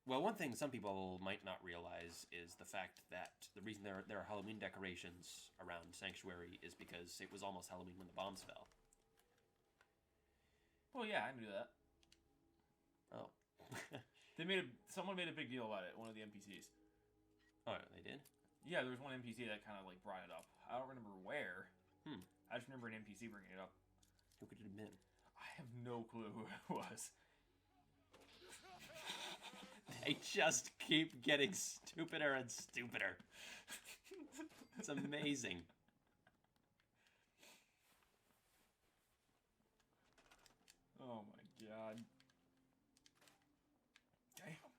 Well, one thing some people might not realize is the fact that the reason there are Halloween decorations around Sanctuary is because it was almost Halloween when the bombs fell. Well, yeah, I knew that. Oh. Someone made a big deal about it, one of the NPCs. Oh, they did? Yeah, there was one NPC that kind of, like, brought it up. I don't remember where. I just remember an NPC bringing it up. Who could it have been? I have no clue who it was. They just keep getting stupider and stupider. It's amazing. Oh my god. Damn.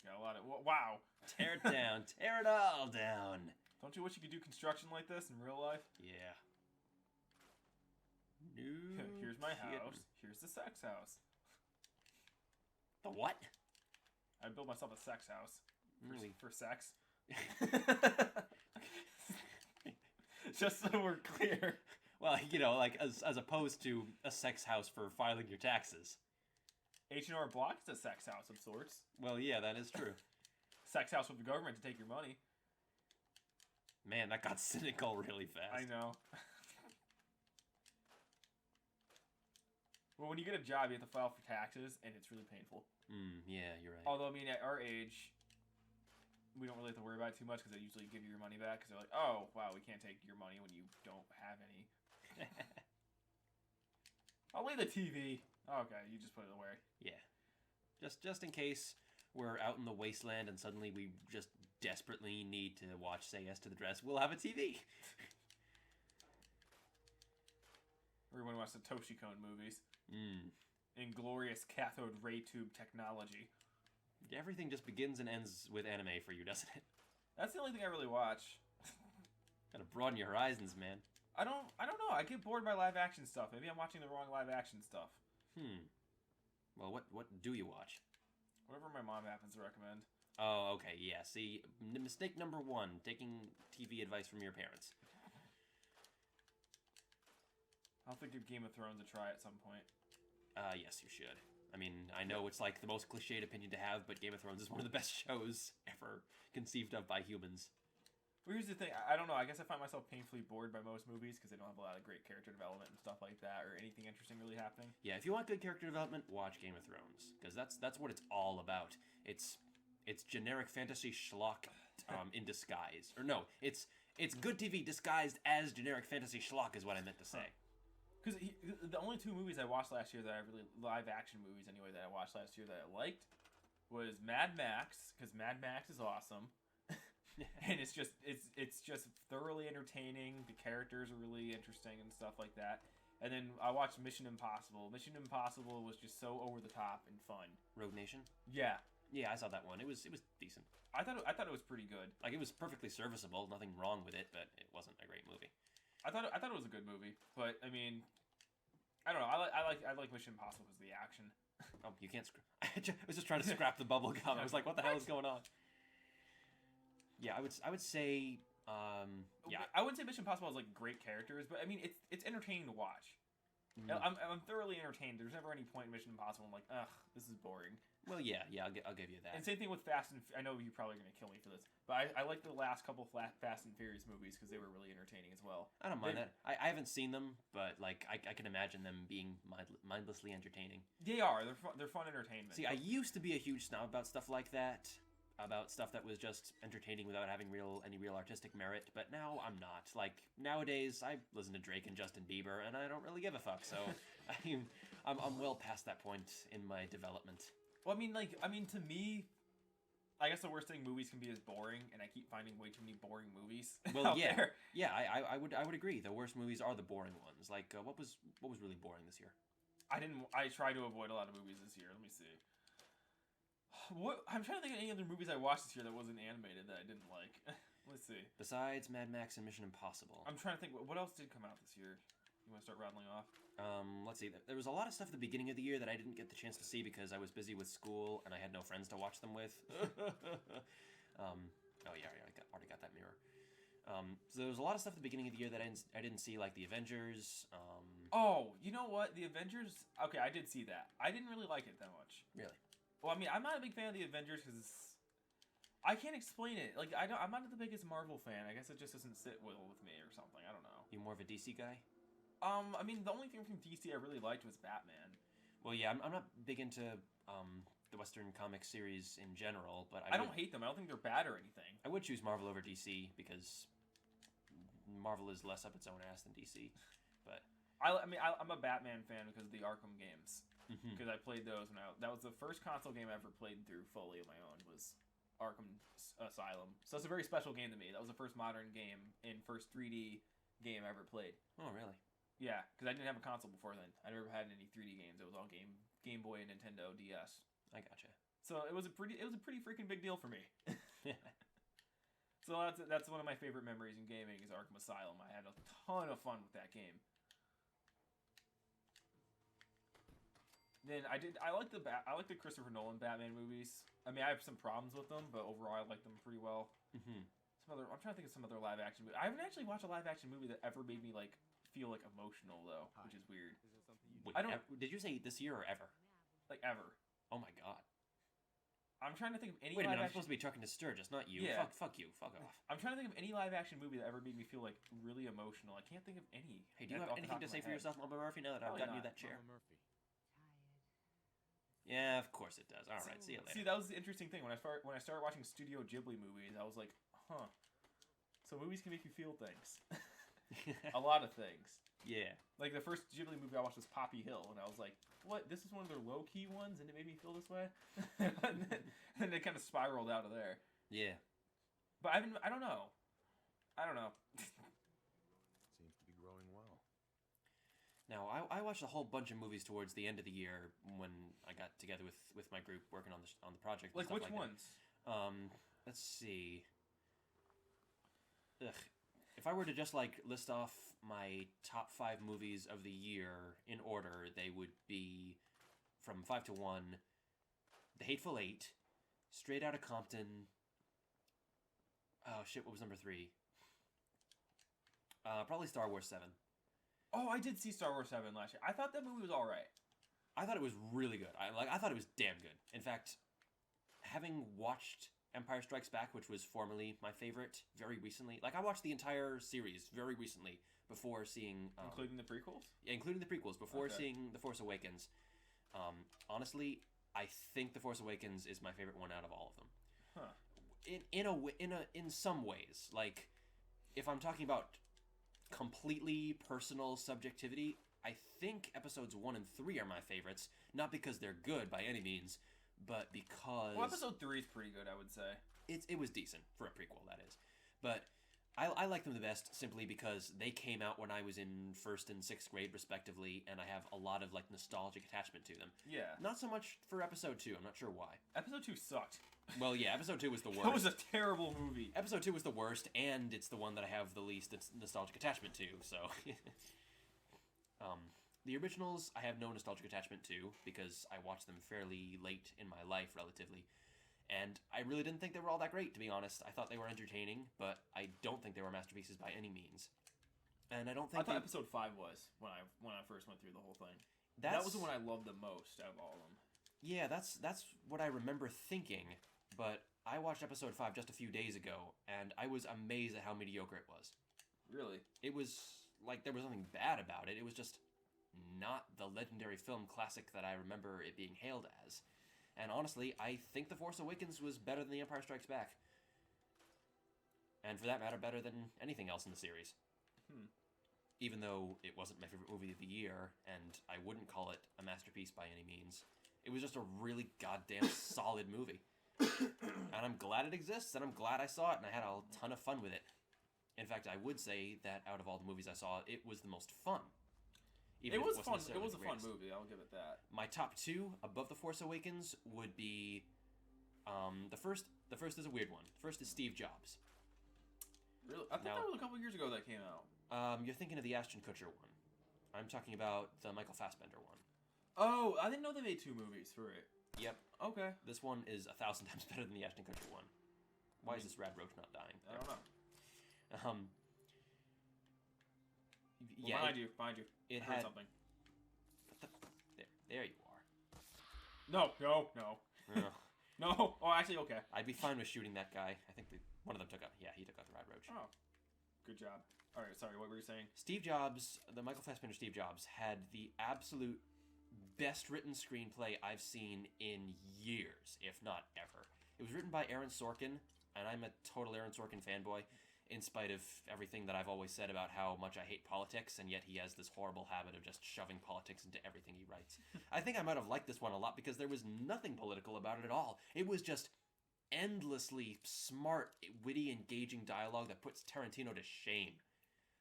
Got a lot of... Wow. Tear it down. Tear it all down. Don't you wish you could do construction like this in real life? Yeah. No Here's my kidding. house. Here's the sex house. The what? I built myself a sex house. For sex. Just so we're clear. Well, you know, like, as opposed to a sex house for filing your taxes. H&R Block is a sex house of sorts. Well, yeah, that is true. Sex house with the government to take your money. Man, that got cynical really fast. I know. Well, when you get a job, you have to file for taxes, and it's really painful. Yeah, you're right. Although, I mean, at our age, we don't really have to worry about it too much because they usually give you your money back because they're like, oh, wow, we can't take your money when you don't have any. I'll leave the TV. Okay, you just put it away. Yeah. Just in case we're out in the wasteland and suddenly we just desperately need to watch Say Yes to the Dress, we'll have a TV. Everyone watch the Toshikon movies. Inglorious cathode ray tube technology. Everything just begins and ends with anime for you, doesn't it? That's the only thing I really watch. Gotta broaden your horizons, man. I don't know. I get bored by live action stuff. Maybe I'm watching the wrong live action stuff. Well, what do you watch? Whatever my mom happens to recommend. Oh, okay, yeah. See, mistake number 1, taking TV advice from your parents. I'll have to give Game of Thrones a try at some point. Yes, you should. I mean, I know it's like the most cliched opinion to have, but Game of Thrones is one of the best shows ever conceived of by humans. Well, here's the thing. I don't know. I guess I find myself painfully bored by most movies because they don't have a lot of great character development and stuff like that, or anything interesting really happening. Yeah, if you want good character development, watch Game of Thrones, because that's what it's all about. It's generic fantasy schlock in disguise. Or no, it's good TV disguised as generic fantasy schlock is what I meant to say. Because the only 2 movies I watched last year that I really live action movies anyway that I watched last year that I liked was Mad Max, because Mad Max is awesome. And it's just thoroughly entertaining. The characters are really interesting and stuff like that. And then I watched Mission Impossible. Mission Impossible was just so over the top and fun. Rogue Nation? Yeah. Yeah, I saw that one. It was decent. I thought it was pretty good. Like, it was perfectly serviceable. Nothing wrong with it, but it wasn't a great movie. I thought it was a good movie, but I mean, I don't know. I like Mission Impossible because of the action. Oh, you can't scrap. I was just trying to scrap the bubble gum. I was like, what the hell is going on? Yeah, I would say, yeah. I wouldn't say Mission Impossible has like great characters, but I mean, it's entertaining to watch. I'm thoroughly entertained. There's never any point in Mission Impossible I'm like, ugh, this is boring. Well, yeah, I'll give you that. And same thing with Fast and... I know you're probably going to kill me for this, but I like the last couple Fast and Furious movies because they were really entertaining as well. I don't mind that. I haven't seen them, but like I can imagine them being mindlessly entertaining. They are. They're fun entertainment. See, I used to be a huge snob about stuff like that. About stuff that was just entertaining without having any real artistic merit, but now I'm not. Like, nowadays, I listen to Drake and Justin Bieber, and I don't really give a fuck, so I'm well past that point in my development. Well, I mean, to me, I guess the worst thing movies can be is boring, and I keep finding way too many boring movies. Well, yeah, there. Yeah, I would agree. The worst movies are the boring ones. Like, what was really boring this year? I tried to avoid a lot of movies this year. Let me see. I'm trying to think of any other movies I watched this year that wasn't animated that I didn't like. Let's see. Besides Mad Max and Mission Impossible. I'm trying to think, what else did come out this year? You want to start rattling off? Let's see. There was a lot of stuff at the beginning of the year that I didn't get the chance to see because I was busy with school and I had no friends to watch them with. Oh yeah, I already got that mirror. So there was a lot of stuff at the beginning of the year that I didn't see, like the Avengers. Oh, you know what? The Avengers. Okay, I did see that. I didn't really like it that much. Really? Well, I mean, I'm not a big fan of the Avengers because I can't explain it. Like, I'm not the biggest Marvel fan. I guess it just doesn't sit well with me or something. I don't know. You more of a DC guy? I mean, the only thing from DC I really liked was Batman. Well, yeah, I'm not big into the Western comic series in general, but I don't hate them. I don't think they're bad or anything. I would choose Marvel over DC because Marvel is less up its own ass than DC. But I'm a Batman fan because of the Arkham games. Mhm. Because I played those when that was the first console game I ever played through fully of my own was Arkham Asylum. So it's a very special game to me. That was the first modern game and first 3D game I ever played. Oh, really? Yeah, because I didn't have a console before then. I never had any 3D games. It was all Game Boy and Nintendo DS. I gotcha. So it was a pretty freaking big deal for me. So that's one of my favorite memories in gaming is Arkham Asylum. I had a ton of fun with that game. Then I like the Christopher Nolan Batman movies. I mean, I have some problems with them, but overall I like them pretty well. Mm-hmm. I'm trying to think of some other live action movie. I haven't actually watched a live action movie that ever made me like feel like emotional though, which is weird. Wait, I don't did you say this year or ever? like ever. Oh my god. I'm trying to think of any. Wait a minute, I'm live supposed to be talking to Sturgis, not you. Yeah. Fuck you. Fuck off. I'm trying to think of any live action movie that ever made me feel like really emotional. I can't think of any. Hey, do you have anything to say for yourself, Mama Murphy, now that I've Probably gotten you not. that chair? Yeah, of course it does. All right, see you later. See, that was the interesting thing when I started watching Studio Ghibli movies. I was like, huh. So movies can make you feel things. A lot of things. Yeah. Like the first Ghibli movie I watched was Poppy Hill, and I was like, "What? This is one of their low-key ones, and it made me feel this way." And then it kind of spiraled out of there. Yeah. But I don't know. Seems to be growing well. Now, I watched a whole bunch of movies towards the end of the year when I got together with my group working on the project. And Like stuff which like ones? That. Let's see. Ugh. If I were to just like list off my top 5 movies of the year in order, they would be from 5 to 1. The Hateful Eight, Straight Outta Compton. Oh shit! What was number 3? Probably Star Wars 7. Oh, I did see Star Wars 7 last year. I thought that movie was all right. I thought it was really good. I thought it was damn good. In fact, having watched Empire Strikes Back, which was formerly my favorite, very recently. Like, I watched the entire series very recently before seeing... Including the prequels? Yeah, including the prequels, before seeing The Force Awakens. Honestly, I think The Force Awakens is my favorite one out of all of them. Huh. In some ways. Like, if I'm talking about completely personal subjectivity, I think episodes 1 and 3 are my favorites. Not because they're good by any means, but because... Well, episode 3 is pretty good, I would say. It was decent for a prequel, that is. But I like them the best simply because they came out when I was in 1st and 6th grade, respectively, and I have a lot of like nostalgic attachment to them. Yeah. Not so much for episode 2. I'm not sure why. Episode 2 sucked. Well, yeah, episode 2 was the worst. That was a terrible movie. Episode 2 was the worst, and it's the one that I have the least nostalgic attachment to, so... The originals, I have no nostalgic attachment to, because I watched them fairly late in my life, relatively. And I really didn't think they were all that great, to be honest. I thought they were entertaining, but I don't think they were masterpieces by any means. And I don't think I thought episode 5 was, when I first went through the whole thing. That was the one I loved the most out of all of them. Yeah, that's what I remember thinking, but I watched episode 5 just a few days ago, and I was amazed at how mediocre it was. Really? It was, like, there was nothing bad about it. It was just not the legendary film classic that I remember it being hailed as. And honestly, I think The Force Awakens was better than The Empire Strikes Back. And for that matter, better than anything else in the series. Even though it wasn't my favorite movie of the year, and I wouldn't call it a masterpiece by any means. It was just a really goddamn solid movie. And I'm glad it exists, and I'm glad I saw it, and I had a ton of fun with it. In fact, I would say that out of all the movies I saw, it was the most fun. It was fun. It was a fun movie. I'll give it that. My top 2 above The Force Awakens would be the first. The first is a weird one. First is Steve Jobs. Really? I thought that was a couple years ago that came out. You're thinking of the Ashton Kutcher one. I'm talking about the Michael Fassbender one. Oh, I didn't know they made 2 movies for it. Yep. Okay. This one is 1,000 times better than the Ashton Kutcher one. Why is this rad roach not dying? I don't know. Um, yeah, behind you. It I heard had something. There you are. No. Oh. No. Oh, actually, okay. I'd be fine with shooting that guy. I think one of them took out. Yeah, he took out the rad roach. Oh, good job. All right, sorry. What were you saying? Steve Jobs, the Michael Fassbender Steve Jobs, had the absolute best written screenplay I've seen in years, if not ever. It was written by Aaron Sorkin, and I'm a total Aaron Sorkin fanboy, in spite of everything that I've always said about how much I hate politics, and yet he has this horrible habit of just shoving politics into everything he writes. I think I might have liked this one a lot because there was nothing political about it at all. It was just endlessly smart, witty, engaging dialogue that puts Tarantino to shame.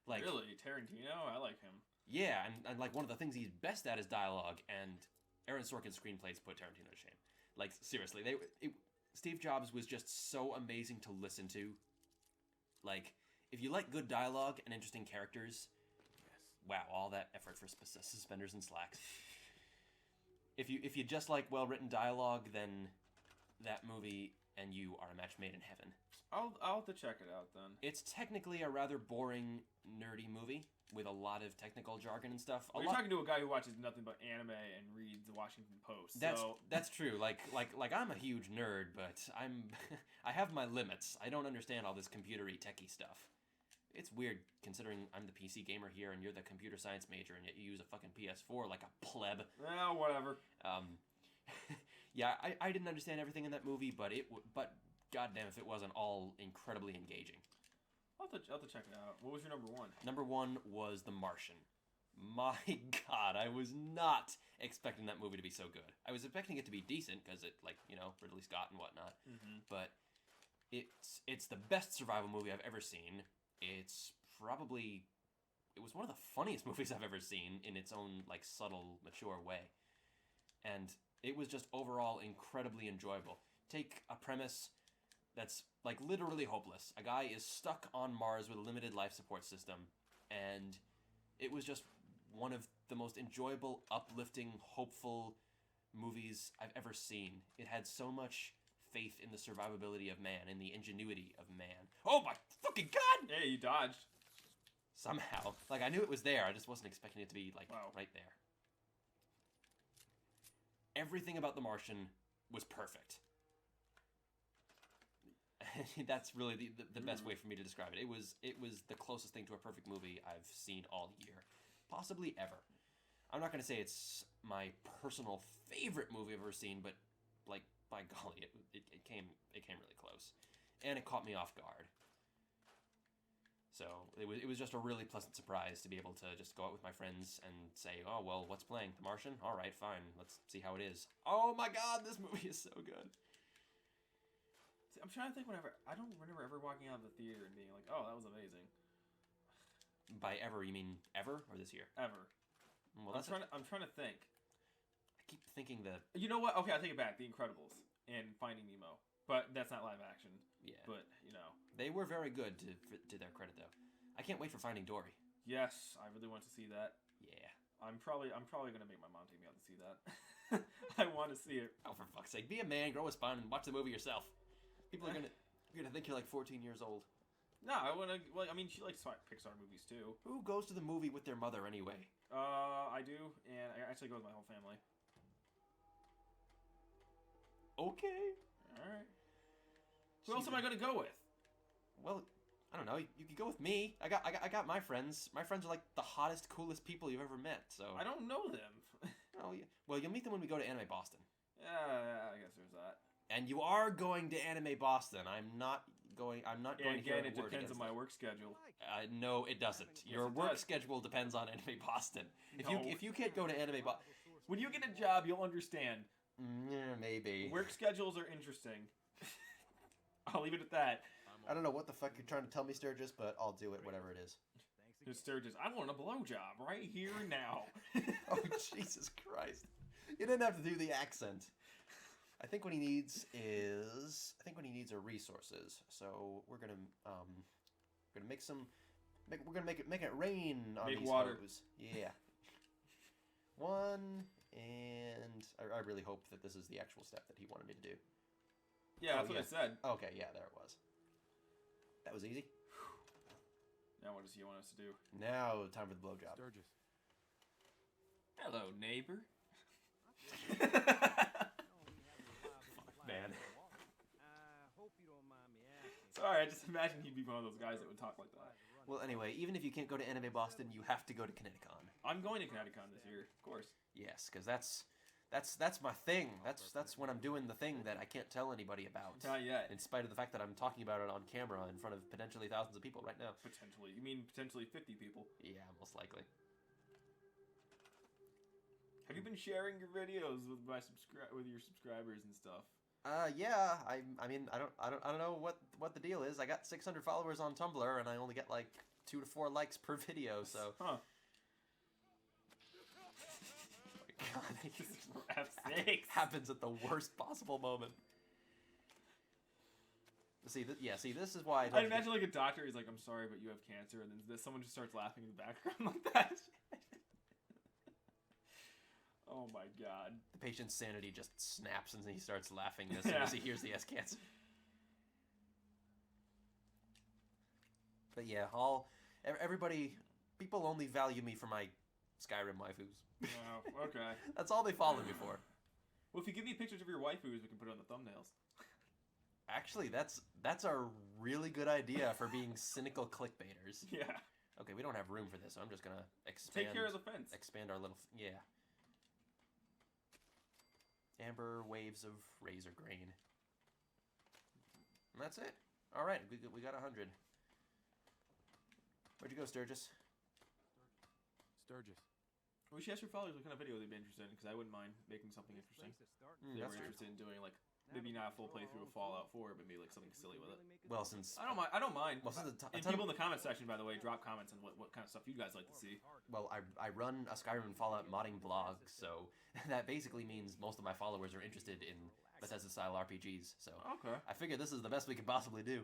Like, really? Tarantino? I like him. Yeah, and like one of the things he's best at is dialogue, and Aaron Sorkin's screenplays put Tarantino to shame. Like, seriously, Steve Jobs was just so amazing to listen to. Like, if you like good dialogue and interesting characters, wow, all that effort for suspenders and slacks. If you just like well-written dialogue, then that movie and you are a match made in heaven. I'll have to check it out then. It's technically a rather boring, nerdy movie with a lot of technical jargon and stuff. Well, you're talking to a guy who watches nothing but anime and reads the Washington Post. That's true. Like I'm a huge nerd, but I have my limits. I don't understand all this computery techie stuff. It's weird considering I'm the PC gamer here and you're the computer science major, and yet you use a fucking PS4 like a pleb. Well, whatever. Yeah, I didn't understand everything in that movie, but goddamn if it wasn't all incredibly engaging. I'll have to check it out. What was your number one? Number one was The Martian. My God, I was not expecting that movie to be so good. I was expecting it to be decent because it, like, you know, Ridley Scott and whatnot. Mm-hmm. But it's the best survival movie I've ever seen. It was one of the funniest movies I've ever seen in its own, like, subtle, mature way. And it was just overall incredibly enjoyable. Take a premise that's, like, literally hopeless. A guy is stuck on Mars with a limited life support system, and it was just one of the most enjoyable, uplifting, hopeful movies I've ever seen. It had so much faith in the survivability of man, in the ingenuity of man. Oh my fucking God! Hey, you dodged. Somehow. Like, I knew it was there, I just wasn't expecting it to be, like, right there. Everything about The Martian was perfect. That's really the best way for me to describe it. It was the closest thing to a perfect movie I've seen all year, possibly ever. I'm not going to say it's my personal favorite movie I've ever seen, but, like, by golly, it came really close, and it caught me off guard. So it was just a really pleasant surprise to be able to just go out with my friends and say, oh, well, what's playing? The Martian? All right, fine. Let's see how it is. Oh my God, this movie is so good. See, I'm trying to think I don't remember ever walking out of the theater and being like, oh, that was amazing. By ever, you mean ever or this year? Ever. Well, I'm trying to think. I keep thinking You know what? Okay, I take it back. The Incredibles and Finding Nemo. But that's not live action. Yeah. But, you know. They were very good, to their credit, though. I can't wait for Finding Dory. Yes, I really want to see that. Yeah. I'm probably going to make my mom take me out to see that. I want to see it. Oh, for fuck's sake. Be a man, grow a spine, and watch the movie yourself. People are gonna think you're like 14 years old. No, I want to. Well, I mean, she likes Pixar movies, too. Who goes to the movie with their mother, anyway? I do, and I actually go with my whole family. Okay. Alright. Who else am I gonna go with? Well, I don't know. You could go with me. I got my friends. My friends are like the hottest, coolest people you've ever met. So I don't know them. Oh, yeah. Well, you'll meet them when we go to Anime Boston. Yeah, I guess there's that. And you are going to Anime Boston. I'm not going to hear again, a it word depends on my that. work schedule. No, it doesn't. Your it work does. schedule depends on Anime Boston. No. If you can't go to Anime Boston, When you get a job, you'll understand. yeah, maybe. Work schedules are interesting. I'll leave it at that. I don't know what the fuck you're trying to tell me, Sturgis, but I'll do it, whatever it is. Who's Sturgis? I want a blowjob right here and now. Oh, Jesus Christ. You didn't have to do the accent. I think what he needs are resources. So we're gonna make it rain on Make these water. hoes. Yeah. One, and I really hope that this is the actual step that he wanted me to do. Yeah, that's what I said. Okay, yeah, there it was. That was easy. Now what does he want us to do? Now, time for the blowjob. Sturgis. Hello, neighbor. Man. Sorry, I just imagine he'd be one of those guys that would talk like that. Well, anyway, even if you can't go to Anime Boston, you have to go to ConnectiCon. I'm going to ConnectiCon this year, of course. Yes, because that's my thing. That's when I'm doing the thing that I can't tell anybody about. Not yet. In spite of the fact that I'm talking about it on camera in front of potentially thousands of people right now. Potentially. You mean potentially 50 people? Yeah, most likely. Have you been sharing your videos with with your subscribers and stuff? Yeah. I mean, I don't know what the deal is. I got 600 followers on Tumblr, and I only get like 2 to 4 likes per video. So. Huh. God, For F's sakes. happens at the worst possible moment. See, this is why I'd imagine like a doctor is like, I'm sorry, but you have cancer, and then someone just starts laughing in the background like that. Oh my god. The patient's sanity just snaps and he starts laughing as soon as he hears the S cancer. But yeah, people only value me for my Skyrim waifus. Oh, okay. That's all they follow me for. Well, if you give me pictures of your waifus, we can put it on the thumbnails. Actually, that's a really good idea for being cynical clickbaiters. Yeah. Okay, we don't have room for this, so I'm just gonna expand. Take care of the fence. Expand our little yeah. Amber waves of razor grain. And that's it. All right, we got 100. Where'd you go, Sturgis? Sturgis. We should ask your followers what kind of video they'd be interested in, because I wouldn't mind making something interesting. If they were interested in doing like maybe not a full playthrough of Fallout 4, but maybe like something silly with it. Well, since I don't mind. well, since And people in the comment section, by the way, drop comments on what kind of stuff you guys like to see. well, I run a Skyrim and Fallout modding blog, so that basically means most of my followers are interested in Bethesda-style RPGs. So Okay. I figure this is the best we can possibly do.